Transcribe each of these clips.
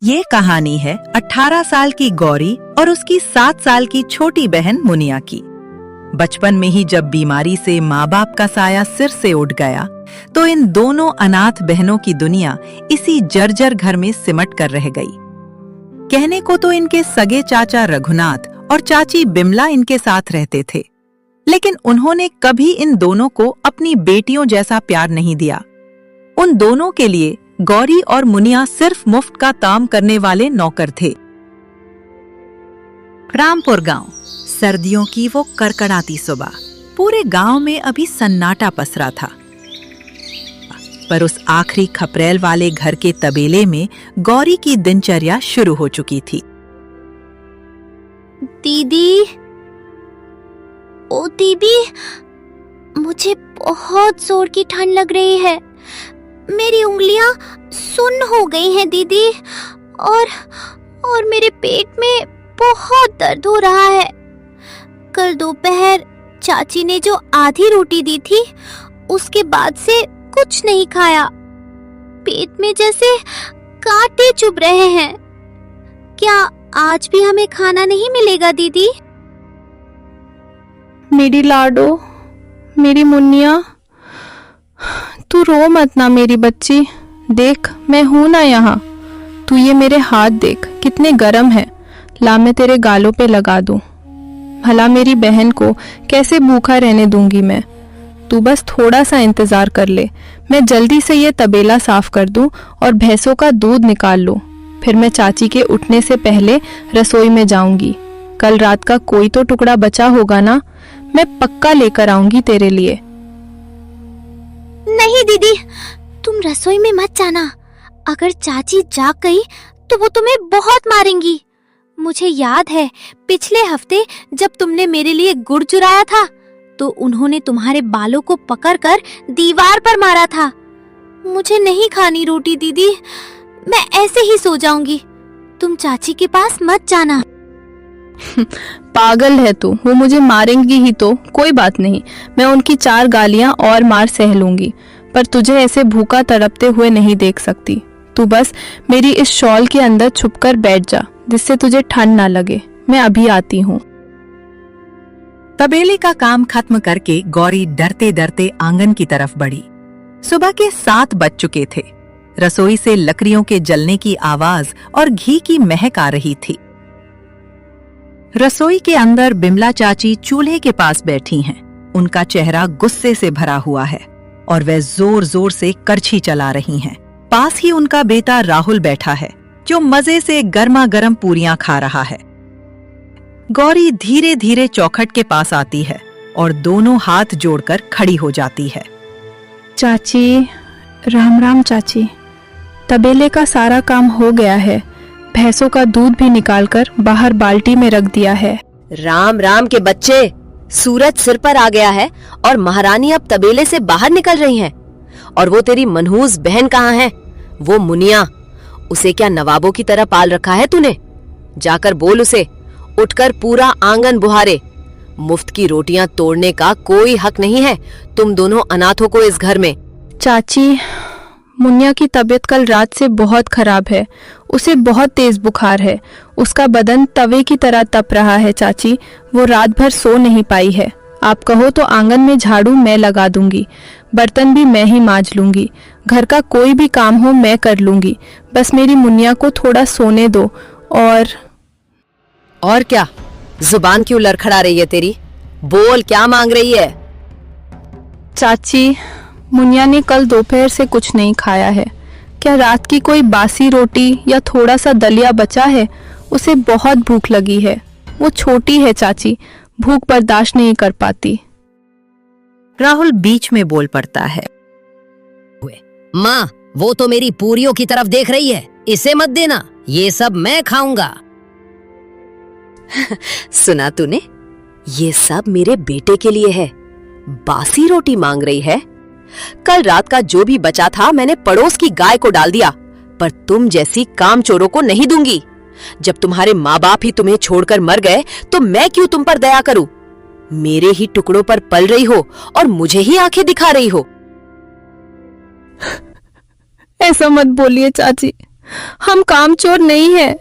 ये कहानी है 18 साल की गौरी और उसकी 7 साल की छोटी बहन मुनिया की। बचपन में ही जब बीमारी से माँ बाप का साया सिर से उठ गया तो इन दोनों अनाथ बहनों की दुनिया इसी जर्जर घर में सिमट कर रह गई। कहने को तो इनके सगे चाचा रघुनाथ और चाची बिमला इनके साथ रहते थे, लेकिन उन्होंने कभी इन दोनों को अपनी बेटियों जैसा प्यार नहीं दिया। उन दोनों के लिए गौरी और मुनिया सिर्फ मुफ्त का काम करने वाले नौकर थे। रामपुर गांव, सर्दियों की वो कड़कड़ाती सुबह। पूरे गांव में अभी सन्नाटा पसरा था, पर उस आखिरी खपरेल वाले घर के तबेले में गौरी की दिनचर्या शुरू हो चुकी थी। दीदी, ओ दीदी, मुझे बहुत जोर की ठंड लग रही है। मेरी उंगलियां सुन्न हो गई हैं दीदी, और मेरे पेट में बहुत दर्द हो रहा है। कल दोपहर चाची ने जो आधी रोटी दी थी उसके बाद से कुछ नहीं खाया। पेट में जैसे कांटे चुभ रहे हैं। क्या आज भी हमें खाना नहीं मिलेगा दीदी? मेरी लाडो, मेरी मुन्निया, तू रो मत ना मेरी बच्ची। देख, मैं हूं ना यहाँ। तू ये मेरे हाथ देख, कितने गरम है। ला, मैं तेरे गालों पे लगा दूं। भला मेरी बहन को कैसे भूखा रहने दूंगी मैं। तू बस थोड़ा सा इंतजार कर ले। मैं जल्दी से ये तबेला साफ कर दूं और भैंसों का दूध निकाल लूं। फिर मैं चाची के उठने से पहले रसोई में जाऊंगी। कल रात का कोई तो टुकड़ा बचा होगा ना, मैं पक्का लेकर आऊंगी तेरे लिए। नहीं दीदी, तुम रसोई में मत जाना। अगर चाची जाग गई तो वो तुम्हें बहुत मारेंगी। मुझे याद है पिछले हफ्ते जब तुमने मेरे लिए गुड़ चुराया था तो उन्होंने तुम्हारे बालों को पकड़कर दीवार पर मारा था। मुझे नहीं खानी रोटी दीदी, मैं ऐसे ही सो जाऊंगी। तुम चाची के पास मत जाना। पागल है तू, वो मुझे मारेंगी ही तो कोई बात नहीं। मैं उनकी 4 गालियां और मार सह लूंगी, पर तुझे ऐसे भूखा तड़पते हुए नहीं देख सकती। तू बस मेरी इस शॉल के अंदर छुपकर बैठ जा, जिससे तुझे ठंड ना लगे। मैं अभी आती हूँ। तबेले का काम खत्म करके गौरी डरते डरते आंगन की तरफ बढ़ी। सुबह के 7 बज चुके थे। रसोई से लकड़ियों के जलने की आवाज और घी की महक आ रही थी। रसोई के अंदर बिमला चाची चूल्हे के पास बैठी हैं। उनका चेहरा गुस्से से भरा हुआ है और वे जोर जोर से करछी चला रही हैं। पास ही उनका बेटा राहुल बैठा है, जो मजे से गर्मा गर्म पूरियां खा रहा है। गौरी धीरे धीरे चौखट के पास आती है और दोनों हाथ जोड़कर खड़ी हो जाती है। चाची, राम राम चाची। तबेले का सारा काम हो गया है। भैंसों का दूध भी निकालकर बाहर बाल्टी में रख दिया है। राम राम के बच्चे, सूरज सिर पर आ गया है और महारानी अब तबेले से बाहर निकल रही हैं। और वो तेरी मनहूस बहन कहाँ है? वो मुनिया, उसे क्या नवाबों की तरह पाल रखा है तूने? जाकर बोल उसे उठकर पूरा आंगन बुहारे। मुफ्त की रोटियां तोड़ने का कोई हक नहीं है तुम दोनों अनाथों को इस घर में। चाची, मुनिया की तबीयत कल रात से बहुत खराब है। उसे बहुत तेज बुखार है। उसका बदन तवे की तरह तप रहा है चाची। वो रात भर सो नहीं पाई है। आप कहो तो आंगन में झाड़ू मैं लगा दूंगी, बर्तन भी मैं ही मांज लूंगी। घर का कोई भी काम हो मैं कर लूंगी। बस मेरी मुनिया को थोड़ा सोने दो। और क्या जुबान क्यों लड़खड़ा रही है तेरी? बोल, क्या मांग रही है? चाची, मुनिया ने कल दोपहर से कुछ नहीं खाया है। क्या रात की कोई बासी रोटी या थोड़ा सा दलिया बचा है? उसे बहुत भूख लगी है। वो छोटी है चाची, भूख बर्दाश्त नहीं कर पाती। राहुल बीच में बोल पड़ता है। माँ, वो तो मेरी पूरियों की तरफ देख रही है। इसे मत देना, ये सब मैं खाऊंगा। सुना तूने? ये सब मेरे बेटे के लिए है। बासी रोटी मांग रही है। कल रात का जो भी बचा था मैंने पड़ोस की गाय को डाल दिया, पर तुम जैसी कामचोरों को नहीं दूंगी। जब तुम्हारे माँ बाप ही तुम्हें छोड़कर मर गए तो मैं क्यों तुम पर दया करूं? मेरे ही टुकड़ों पर पल रही हो और मुझे ही आंखें दिखा रही हो। ऐसा मत बोलिए चाची, हम कामचोर नहीं हैं।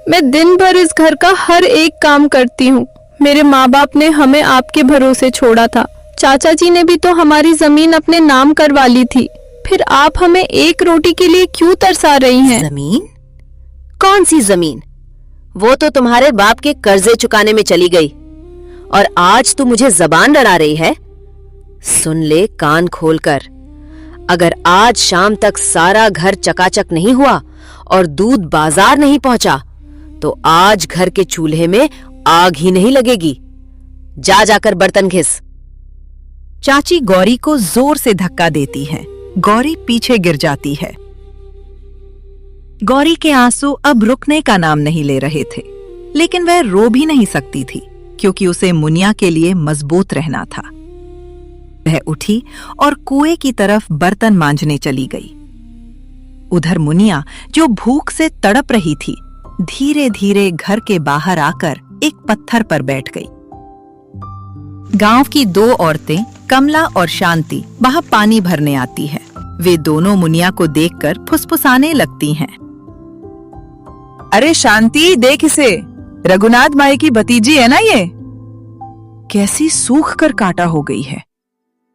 मैं दिन भर इस घर का हर एक काम करती हूँ। मेरे माँ बाप ने हमें आपके भरोसे छोड़ा था। चाचा जी ने भी तो हमारी जमीन अपने नाम करवा ली थी। फिर आप हमें एक रोटी के लिए क्यों तरसा रही हैं? जमीन? कौन सी जमीन? वो तो तुम्हारे बाप के कर्जे चुकाने में चली गई, और आज तू मुझे जबान लड़ा रही है। सुन ले कान खोलकर, अगर आज शाम तक सारा घर चकाचक नहीं हुआ और दूध बाजार नहीं पहुंचा तो आज घर के चूल्हे में आग ही नहीं लगेगी। जा जाकर बर्तन घिस। चाची गौरी को जोर से धक्का देती हैं। गौरी पीछे गिर जाती है। गौरी के आंसू अब रुकने का नाम नहीं ले रहे थे, लेकिन वह रो भी नहीं सकती थी क्योंकि उसे मुनिया के लिए मजबूत रहना था। वह उठी और कुएं की तरफ बर्तन मांजने चली गई। उधर मुनिया, जो भूख से तड़प रही थी, धीरे धीरे घर के बाहर आकर एक पत्थर पर बैठ गई। गांव की दो औरतें, कमला और शांति, वहां पानी भरने आती हैं। वे दोनों मुनिया को देखकर फुसफुसाने लगती हैं। अरे शांति, देख इसे, रघुनाथ माई की भतीजी है ना ये। कैसी सूख कर कांटा हो गई है।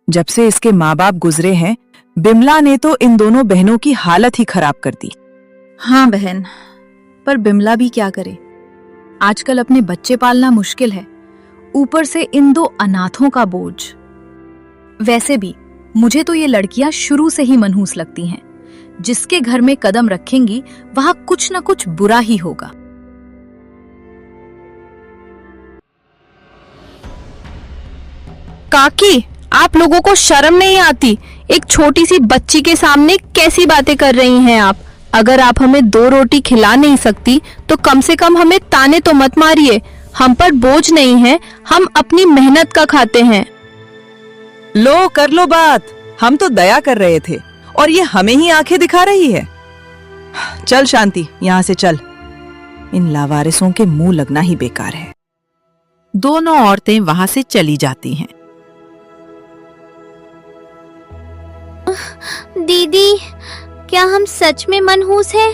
जब से इसके माँ बाप गुजरे हैं, बिमला ने तो इन दोनों बहनों की हालत ही खराब कर दी। हाँ बहन, पर बिमला भी क्या करे। आजकल अपने बच्चे पालना मुश्किल है, ऊपर से इन दो अनाथों का बोझ। वैसे भी मुझे तो ये लड़कियां शुरू से ही मनहूस लगती हैं। जिसके घर में कदम रखेंगी वहां कुछ न कुछ बुरा ही होगा। काकी, आप लोगों को शर्म नहीं आती? एक छोटी सी बच्ची के सामने कैसी बातें कर रही हैं आप? अगर आप हमें 2 रोटी खिला नहीं सकती तो कम से कम हमें ताने तो मत मारिए। हम पर बोझ नहीं है, हम अपनी मेहनत का खाते हैं। लो कर लो बात, हम तो दया कर रहे थे और ये हमें ही आंखें दिखा रही है। चल शांति, यहां से चल। इन लावारिसों के मुंह लगना ही बेकार है। दोनों औरतें वहां से चली जाती हैं। दीदी, क्या हम सच में मनहूस हैं?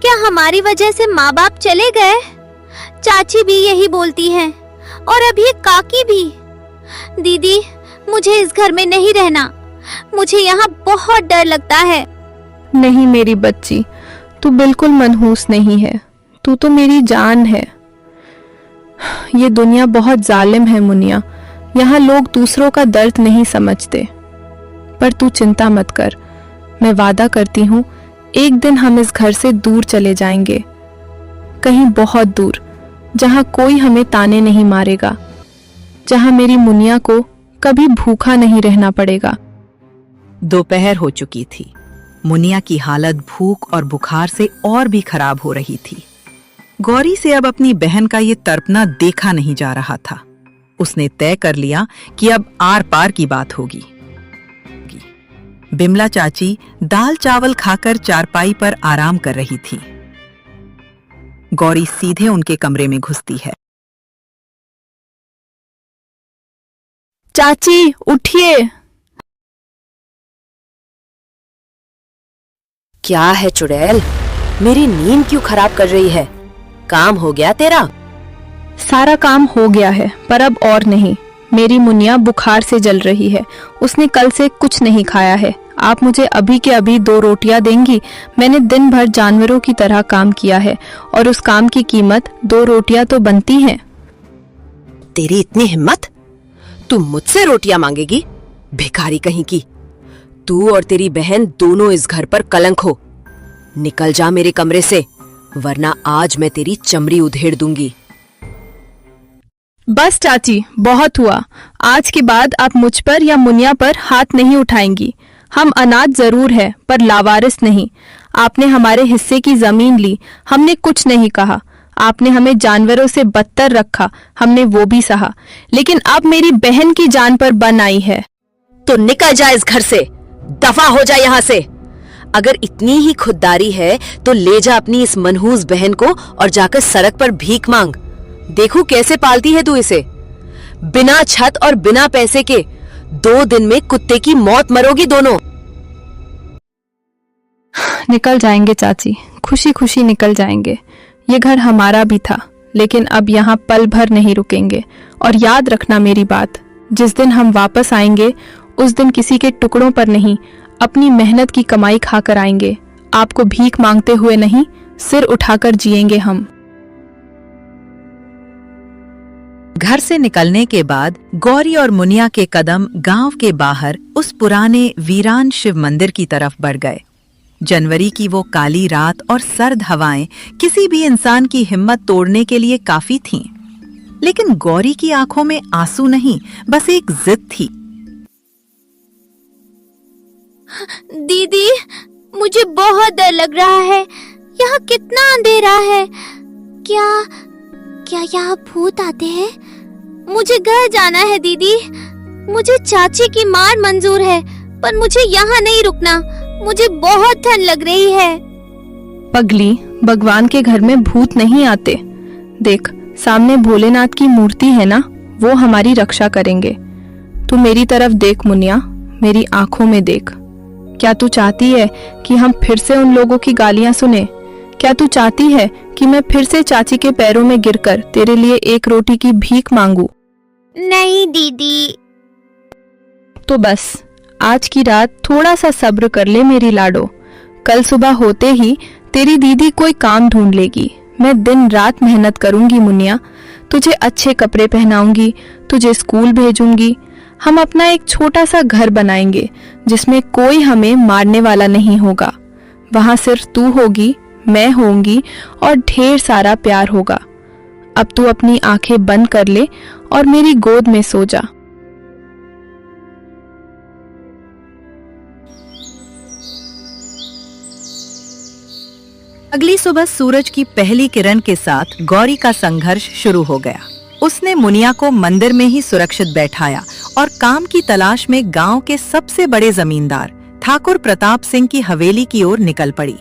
क्या हमारी वजह से माँ बाप चले गए? चाची भी यही बोलती हैं, और अब ये काकी भी। दीदी, मुझे इस घर में नहीं रहना। मुझे यहाँ बहुत डर लगता है। नहीं मेरी बच्ची, तू बिल्कुल मनहूस नहीं है। तू तो मेरी जान है। ये दुनिया बहुत जालिम है मुनिया। यहाँ लोग दूसरों का दर्द नहीं समझते। पर तू चिंता मत कर, मैं वादा करती हूँ एक दिन हम इस घर से दूर चले जाएंगे, कहीं बहुत दूर, जहाँ कोई हमें ताने नहीं मारेगा, जहाँ मेरी मुनिया को कभी भूखा नहीं रहना पड़ेगा। दोपहर हो चुकी थी। मुनिया की हालत भूख और बुखार से और भी खराब हो रही थी। गौरी से अब अपनी बहन का ये तड़पना देखा नहीं जा रहा था। उसने तय कर लिया कि अब आर पार की बात होगी। बिमला चाची दाल चावल खाकर चारपाई पर आराम कर रही थी। गौरी सीधे उनके कमरे में घुसती है। चाची उठिए। क्या है चुड़ैल, मेरी नींद क्यों खराब कर रही है? काम हो गया तेरा? सारा काम हो गया है, पर अब और नहीं। मेरी मुनिया बुखार से जल रही है। उसने कल से कुछ नहीं खाया है। आप मुझे अभी के अभी 2 रोटियां देंगी? मैंने दिन भर जानवरों की तरह काम किया है और उस काम की कीमत 2 रोटियां तो बनती हैं। तेरी इतनी हिम्मत? तू मुझसे रोटियां मांगेगी? भिखारी कहीं की। तू और तेरी बहन दोनों इस घर पर कलंक हो। निकल जा मेरे कमरे से, वरना आज मैं तेरी चमड़ी उधेड़ दूंगी। बस चाची, बहुत हुआ। आज के बाद आप मुझ पर या मुनिया पर हाथ नहीं उठाएंगी। हम अनाथ जरूर है, पर लावारिस नहीं। आपने हमारे हिस्से की जमीन ली, हमने कुछ नहीं कहा। आपने हमें जानवरों से बदतर रखा, हमने वो भी सहा। लेकिन अब मेरी बहन की जान पर बन आई है। तो निकल जा इस घर से, दफा हो जा यहाँ से। अगर इतनी ही खुददारी है तो ले जा अपनी इस मनहूस बहन को और जाकर सड़क पर भीख मांग। देखो कैसे पालती है तू इसे। बिना छत और बिना पैसे के 2 दिन में कुत्ते की मौत मरोगी दोनों। निकल जाएंगे चाची, खुशी खुशी निकल जाएंगे। ये घर हमारा भी था, लेकिन अब यहाँ पल भर नहीं रुकेंगे। और याद रखना मेरी बात, जिस दिन हम वापस आएंगे उस दिन किसी के टुकड़ों पर नहीं, अपनी मेहनत की कमाई खाकर आएंगे। आपको भीख मांगते हुए नहीं, सिर उठाकर जिएंगे हम। घर से निकलने के बाद गौरी और मुनिया के कदम गांव के बाहर उस पुराने वीरान शिव मंदिर की तरफ बढ़ गए। जनवरी की वो काली रात और सर्द हवाएं किसी भी इंसान की हिम्मत तोड़ने के लिए काफी थीं। लेकिन गौरी की आंखों में आंसू नहीं, बस एक जिद थी। दीदी, मुझे बहुत डर लग रहा है। यहाँ कितना अंधेरा है। क्या यहाँ भूत आते हैं? मुझे घर जाना है दीदी। मुझे चाची की मार मंजूर है, पर मुझे यहाँ नहीं रुकना। मुझे बहुत ठंड लग रही है। पगली, भगवान के घर में भूत नहीं आते। देख, सामने भोलेनाथ की मूर्ति है ना, वो हमारी रक्षा करेंगे। तू मेरी तरफ देख मुनिया, मेरी आंखों में देख। क्या तू चाहती है कि हम फिर से उन लोगों की गालियां सुने? क्या तू चाहती है कि मैं फिर से चाची के पैरों में गिरकर तेरे लिए एक रोटी की भीख मांगू? नहीं दीदी। तो बस आज की रात थोड़ा सा सब्र कर ले मेरी लाडो। कल सुबह होते ही तेरी दीदी कोई काम ढूंढ लेगी। मैं दिन रात मेहनत करूंगी मुनिया। तुझे अच्छे कपड़े पहनाऊंगी, तुझे स्कूल भेजूंगी। हम अपना एक छोटा सा घर बनाएंगे जिसमें कोई हमें मारने वाला नहीं होगा। वहां सिर्फ तू होगी, मैं होंगी और ढेर सारा प्यार होगा। अब तू अपनी आंखें बंद कर ले और मेरी गोद में सो जा। अगली सुबह सूरज की पहली किरण के साथ गौरी का संघर्ष शुरू हो गया। उसने मुनिया को मंदिर में ही सुरक्षित बैठाया और काम की तलाश में गांव के सबसे बड़े जमींदार ठाकुर प्रताप सिंह की हवेली की ओर निकल पड़ी।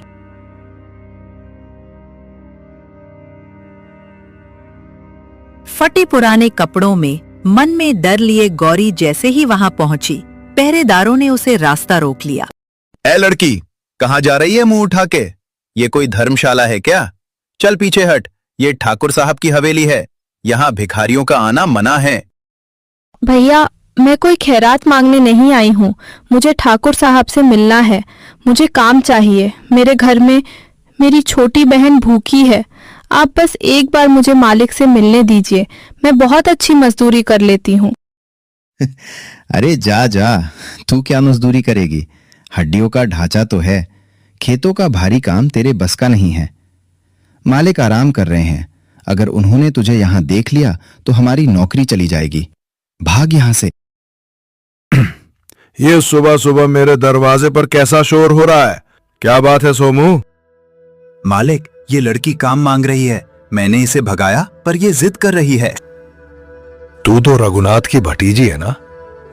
फटे पुराने कपड़ों में मन में डर लिए गौरी जैसे ही वहां पहुंची, पहरेदारों ने उसे रास्ता रोक लिया। ए लड़की, कहाँ जा रही है मुंह उठा के? ये कोई धर्मशाला है क्या? चल पीछे हट, ये ठाकुर साहब की हवेली है। यहाँ भिखारियों का आना मना है। भैया, मैं कोई खैरात मांगने नहीं आई हूँ। मुझे ठाकुर साहब से मिलना है। मुझे काम चाहिए। मेरे घर में मेरी छोटी बहन भूखी है। आप बस एक बार मुझे मालिक से मिलने दीजिए। मैं बहुत अच्छी मजदूरी कर लेती हूँ। अरे जा जा, तू क्या मजदूरी करेगी? हड्डियों का ढांचा तो है। खेतों का भारी काम तेरे बस का नहीं है। मालिक आराम कर रहे हैं। अगर उन्होंने तुझे यहां देख लिया तो हमारी नौकरी चली जाएगी। भाग यहां से। ये सुबह सुबह मेरे दरवाजे पर कैसा शोर हो रहा है? क्या बात है सोमू? मालिक, ये लड़की काम मांग रही है। मैंने इसे भगाया पर ये जिद कर रही है। तू तो रघुनाथ की भतीजी है ना?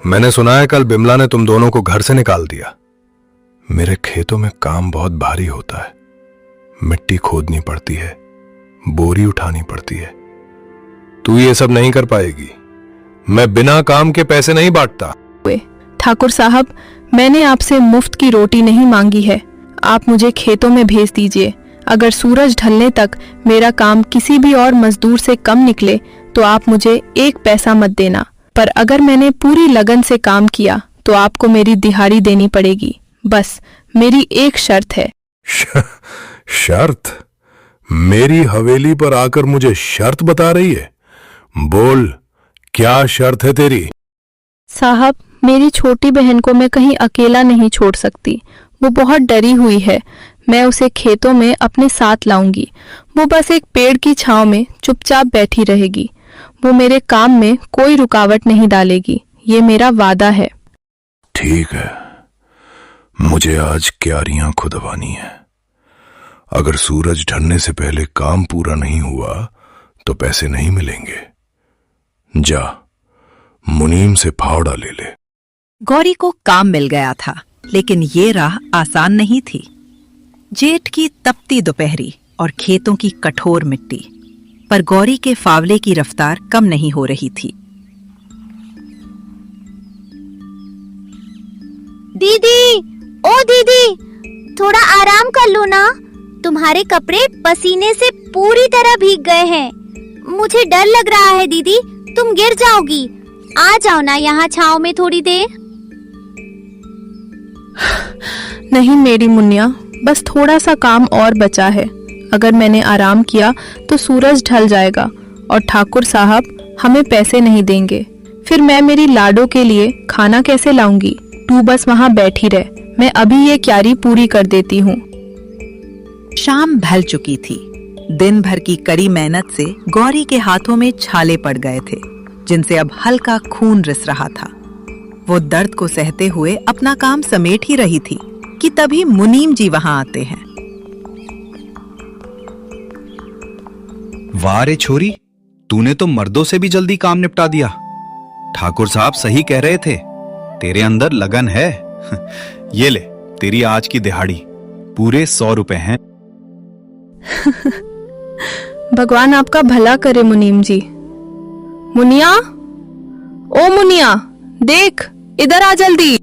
मैंने सुना है कल बिमला ने तुम दोनों को घर से निकाल दिया। मेरे खेतों में काम बहुत भारी होता है। मिट्टी खोदनी पड़ती है, बोरी उठानी पड़ती है। तू ये सब नहीं कर पाएगी। मैं बिना काम के पैसे नहीं बांटता। ठाकुर साहब, मैंने आपसे मुफ्त की रोटी नहीं मांगी है। आप मुझे खेतों में भेज दीजिए। अगर सूरज ढलने तक मेरा काम किसी भी और मजदूर से कम निकले तो आप मुझे एक पैसा मत देना। पर अगर मैंने पूरी लगन से काम किया तो आपको मेरी दिहाड़ी देनी पड़ेगी। बस मेरी एक शर्त है। शर्त? मेरी हवेली पर आकर मुझे शर्त बता रही है? बोल, क्या शर्त है तेरी? साहब, मेरी छोटी बहन को मैं कहीं अकेला नहीं छोड़ सकती। वो बहुत डरी हुई है। मैं उसे खेतों में अपने साथ लाऊंगी। वो बस एक पेड़ की छांव में चुपचाप बैठी रहेगी। वो मेरे काम में कोई रुकावट नहीं डालेगी। ये मेरा वादा है। ठीक है, मुझे आज क्यारियां खुदवानी है। अगर सूरज ढलने से पहले काम पूरा नहीं हुआ तो पैसे नहीं मिलेंगे। जा, मुनीम से फावड़ा ले ले। गौरी को काम मिल गया था, लेकिन ये राह आसान नहीं थी। जेठ की तपती दोपहरी और खेतों की कठोर मिट्टी, पर गौरी के फावले की रफ्तार कम नहीं हो रही थी। दीदी, ओ दीदी, थोड़ा आराम कर लो ना। तुम्हारे कपड़े पसीने से पूरी तरह भीग गए हैं। मुझे डर लग रहा है दीदी, तुम गिर जाओगी। आ जाओ ना यहाँ छांव में थोड़ी देर। नहीं मेरी मुन्निया, बस थोड़ा सा काम और बचा है। अगर मैंने आराम किया तो सूरज ढल जाएगा और ठाकुर साहब हमें पैसे नहीं देंगे। फिर मैं मेरी लाडो के लिए खाना कैसे लाऊंगी? तू बस वहां बैठी रह, मैं अभी ये क्यारी पूरी कर देती हूँ। शाम ढल चुकी थी। दिन भर की कड़ी मेहनत से गौरी के हाथों में छाले पड़ गए थे, जिनसे अब हल्का खून रिस रहा था। वो दर्द को सहते हुए अपना काम समेट ही रही थी कि तभी मुनीम जी वहां आते हैं। वाह रे छोरी, तूने तो मर्दों से भी जल्दी काम निपटा दिया। ठाकुर साहब सही कह रहे थे, तेरे अंदर लगन है। ये ले, तेरी आज की दिहाड़ी पूरे 100 रुपए हैं। भगवान आपका भला करे मुनीम जी। मुनिया, ओ मुनिया, देख इधर आ जल्दी।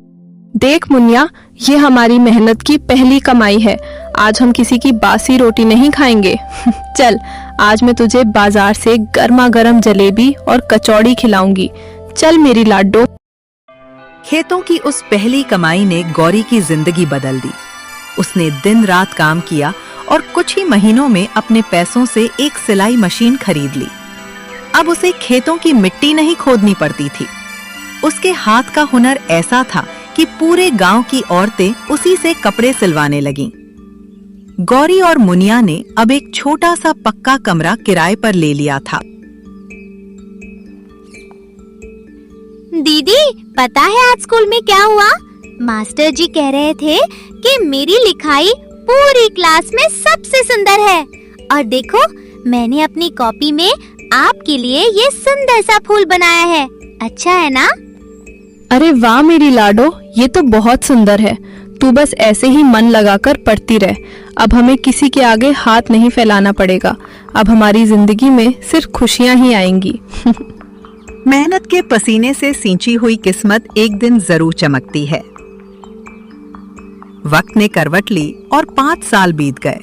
देख मुनिया, ये हमारी मेहनत की पहली कमाई है। आज हम किसी की बासी रोटी नहीं खाएंगे। चल, आज मैं तुझे बाजार से गर्मा गर्म जलेबी और कचौड़ी खिलाऊंगी। चल मेरी लाडो। खेतों की उस पहली कमाई ने गौरी की जिंदगी बदल दी। उसने दिन रात काम किया और कुछ ही महीनों में अपने पैसों से एक सिलाई मशीन खरीद ली। अब उसे खेतों की मिट्टी नहीं खोदनी पड़ती थी। उसके हाथ का हुनर ऐसा था कि पूरे गांव की औरतें उसी से कपड़े सिलवाने लगीं। गौरी और मुनिया ने अब एक छोटा सा पक्का कमरा किराए पर ले लिया था। दीदी, पता है आज स्कूल में क्या हुआ? मास्टर जी कह रहे थे कि मेरी लिखाई पूरी क्लास में सबसे सुंदर है। और देखो, मैंने अपनी कॉपी में आपके लिए ये सुंदर सा फूल बनाया है। अच्छा है ना? अरे वाह मेरी लाडो, ये तो बहुत सुंदर है। तू बस ऐसे ही मन लगाकर पढ़ती रह। अब हमें किसी के आगे हाथ नहीं फैलाना पड़ेगा। अब हमारी जिंदगी में सिर्फ खुशियां ही आएंगी। मेहनत के पसीने से सींची हुई किस्मत एक दिन जरूर चमकती है। वक्त ने करवट ली और 5 साल बीत गए।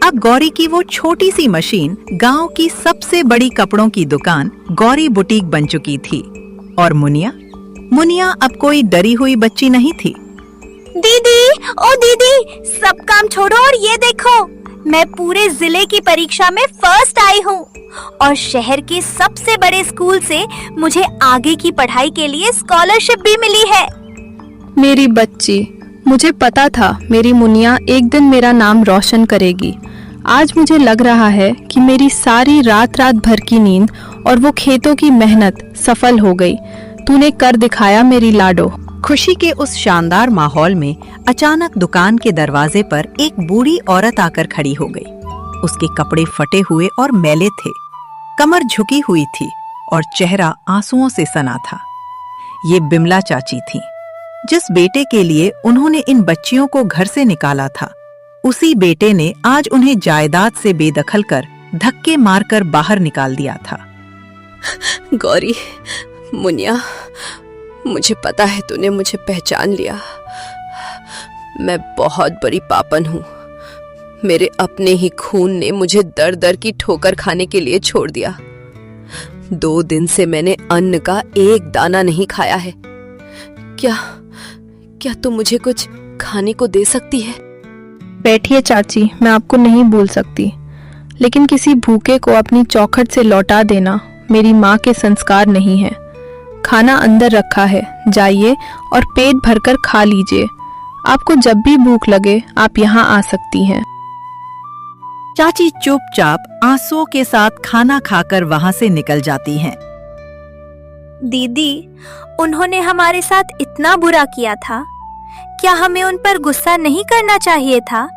अब गौरी की वो छोटी सी मशीन गांव की सबसे बड़ी कपड़ों की दुकान गौरी बुटीक बन चुकी थी। और मुनिया अब कोई डरी हुई बच्ची नहीं थी। दीदी, ओ दीदी, सब काम छोड़ो और ये देखो, मैं पूरे जिले की परीक्षा में फर्स्ट आई हूँ और शहर के सबसे बड़े स्कूल से मुझे आगे की पढ़ाई के लिए स्कॉलरशिप भी मिली है। मेरी बच्ची, मुझे पता था मेरी मुनिया एक दिन मेरा नाम रोशन करेगी। आज मुझे लग रहा है कि मेरी सारी रात भर की नींद और वो खेतों की मेहनत सफल हो गई। तूने कर दिखाया मेरी लाडो। खुशी के उस शानदार माहौल में अचानक दुकान के दरवाजे पर एक बूढ़ी औरत आकर खड़ी हो गई। उसके कपड़े फटे हुए और मैले थे, कमर झुकी हुई थी और चेहरा आंसुओं से सना था। ये बिमला चाची थीं, जिस बेटे के लिए उन्होंने इन बच्चियों को घर से निकाला था। उसी बेटे ने आज उन्हें जायदाद से बेदखल कर धक्के मारकर बाहर निकाल दिया था। गौरी, मुनिया, मुझे पता है तूने मुझे पहचान लिया। मैं बहुत बड़ी पापन हूँ। मेरे अपने ही खून ने मुझे दर दर की ठोकर खाने के लिए छोड़ दिया। 2 दिन से मैंने अन्न का एक दाना नहीं खाया है। क्या तुम मुझे कुछ खाने को दे सकती है? बैठिए चाची, मैं आपको नहीं भूल सकती, लेकिन किसी भूखे को अपनी चौखट से लौटा देना मेरी माँ के संस्कार नहीं है। खाना अंदर रखा है, जाइए और पेट भरकर खा लीजिए। आपको जब भी भूख लगे आप यहाँ आ सकती हैं। चाची चुपचाप आंसुओं के साथ खाना खाकर वहां से निकल जाती हैं। दीदी, उन्होंने हमारे साथ इतना बुरा किया था, क्या हमें उन पर गुस्सा नहीं करना चाहिए था?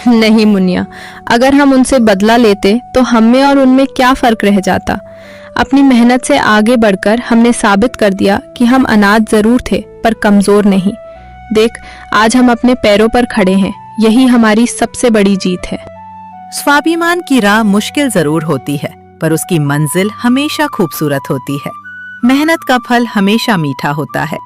नहीं मुनिया, अगर हम उनसे बदला लेते तो हम में और उनमें क्या फर्क रह जाता। अपनी मेहनत से आगे बढ़कर हमने साबित कर दिया कि हम अनाथ जरूर थे पर कमजोर नहीं। देख, आज हम अपने पैरों पर खड़े हैं। यही हमारी सबसे बड़ी जीत है। स्वाभिमान की राह मुश्किल जरूर होती है, पर उसकी मंजिल हमेशा खूबसूरत होती है। मेहनत का फल हमेशा मीठा होता है।